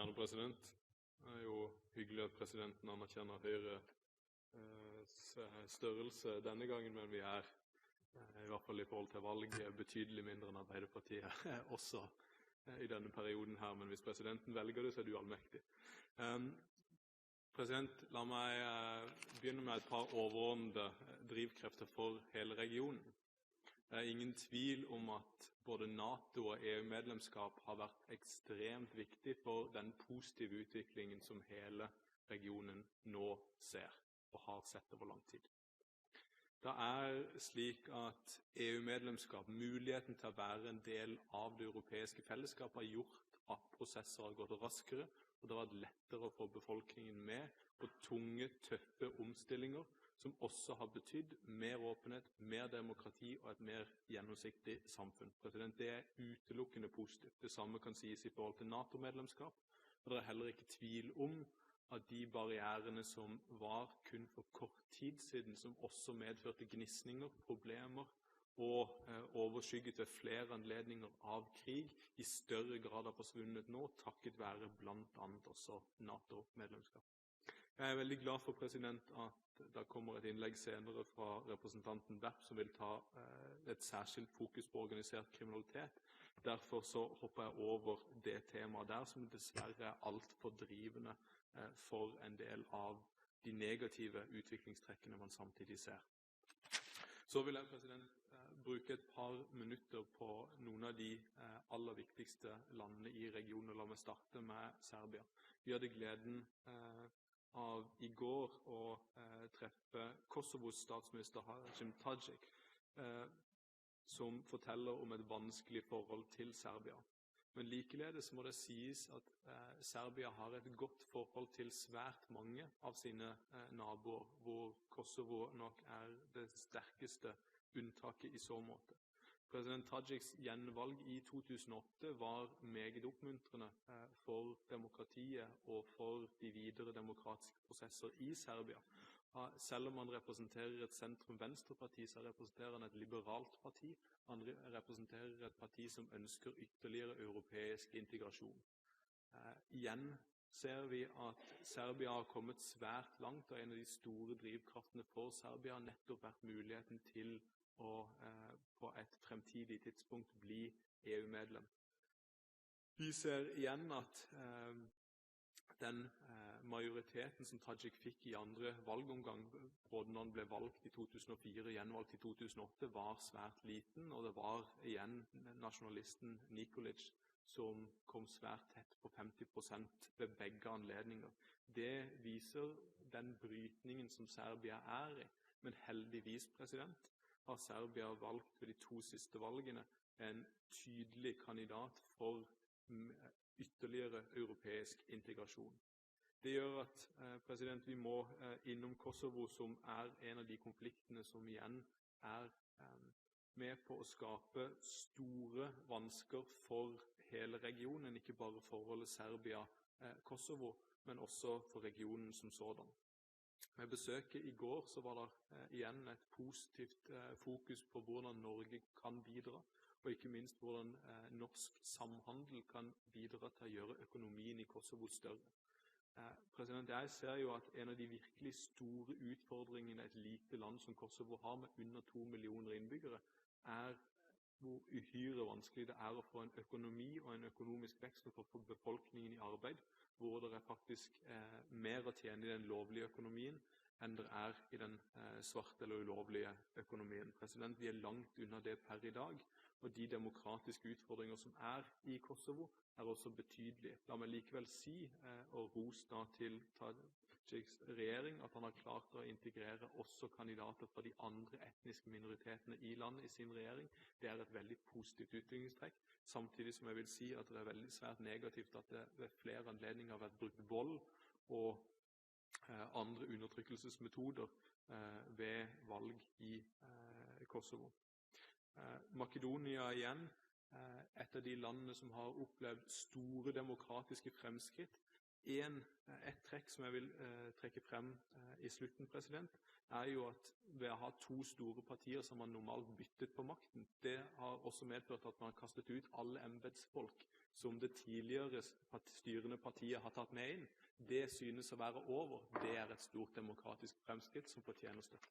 Herre president. Det er jo hyggelig at presidenten anerkjenner Høyres størrelse denne gangen, men vi er, i hvert fall i forhold til valget, betydelig mindre enn Arbeiderpartiet også i denne perioden her. Men hvis presidenten velger det, så er du allmektig. President, la meg begynne med et par overordnede drivkrefter for hele regionen. Det er ingen tvil om at både NATO- og EU-medlemskap har vært ekstremt viktig for den positive utviklingen som hele regionen nå ser, og har sett over lang tid. Det er slik at EU-medlemskap, muligheten til å være en del av det europeiske fellesskapet, har gjort at prosesser har gått raskere, og det har vært lettere å få befolkningen med på tunge, tøffe omstillinger, som også har betydd mer åpenhet, mer demokrati og et mer gjennomsiktig samfunn. Det er utelukkende positivt. Det samme kan sies i forhold til NATO-medlemskap, og det er heller ikke tvil om at de barrierene som var kun for kort tid siden, som også medførte gnisninger, problemer og overskygget ved flere anledninger av krig, i større grad har forsvunnet nå, takket være blant annet også NATO-medlemskap. Jeg er veldig glad for, president, at det kommer et innlegg senere fra representanten Werp som vil ta et særskilt fokus på organisert kriminalitet. Derfor så hopper jeg over det temaet der, som dessverre er alt for drivende for en del av de negative utviklingstrekkene man samtidig ser. Så vil jeg, president, bruke et par minutter på noen av de aller viktigste landene i regionen. La meg starte med Serbia. Vi hadde gleden av i går å treffe Kosovos statsminister Hashim Thaci, som forteller om et vanskelig forhold til Serbia. Men likeledes må det sies at Serbia har et godt forhold til svært mange av sine naboer, hvor Kosovo nok er det sterkeste unntaket i så måte. President Thacis gjenvalg i 2008 var meget oppmuntrende for demokratiet og for de videre demokratiske prosesser i Serbia. Selv om han representerer et sentrum-venstre-parti, så representerer han et liberalt parti. Han representerer et parti som ønsker ytterligere europeisk integrasjon. Igjen ser vi at Serbia har kommet svært langt, og en av de store drivkraftene for Serbia har nettopp vært muligheten til å på et fremtidig tidspunkt bli EU-medlem. Vi ser igjen at den majoriteten som Thaci fikk i andre valgomgang, både når han ble valgt i 2004 og gjenvalgt i 2008, var svært liten, og det var igjen nasjonalisten Nikolic som kom svært tett på 50% ved begge anledninger. Det viser den brytningen som Serbia er i, men heldigvis, president, har Serbia valgt ved de 2 siste valgene en tydelig kandidat for ytterligere europeisk integrasjon. Det gjør at president, vi må innom Kosovo, som er en av de konfliktene som igjen er med på å skape store vansker for hele regionen, ikke bare forholdet Serbia-Kosovo, men også for regionen som sådan. Med besøket i går så var det igjen et positivt fokus på hvordan Norge kan bidra, og ikke minst hvordan norsk samhandel kan bidra til å gjøre økonomien i Kosovo større. President, jeg ser jo at en av de virkelig store utfordringene et lite land som Kosovo har, med under 2 millioner innbyggere, er hvor uhyre vanskelig det er å få en økonomi og en økonomisk vekst og få befolkningen i arbeid, hvor det er faktisk mer å tjene i den lovlige økonomien enn det er i den svarte eller ulovlige økonomien. President, vi er langt unna det per i dag, og de demokratiske utfordringer som er i Kosovo er også betydelige. La meg likevel si, og ros da til Thacis regjering, at han har klart å integrere også kandidater fra de andre etniske minoritetene i landet i sin regjering. Det er et veldig positivt utviklingstrekk, samtidig som jeg vil si at det er veldig svært negativt at det ved flere anledninger har vært brukt vold og andre undertrykkelsesmetoder ved valg i Kosovo. Makedonia igjen, et av de landene som har opplevd store demokratiske fremskritt. Et trekk som jeg vil trekke frem i slutten, president, er jo at ved å ha 2 store partier som man normalt byttet på makten, det har også medført at man har kastet ut alle embetsfolk som det tidligere styrende partiet har tatt med inn, det synes å være over. Det er et stort demokratisk fremskritt som fortjener støtte.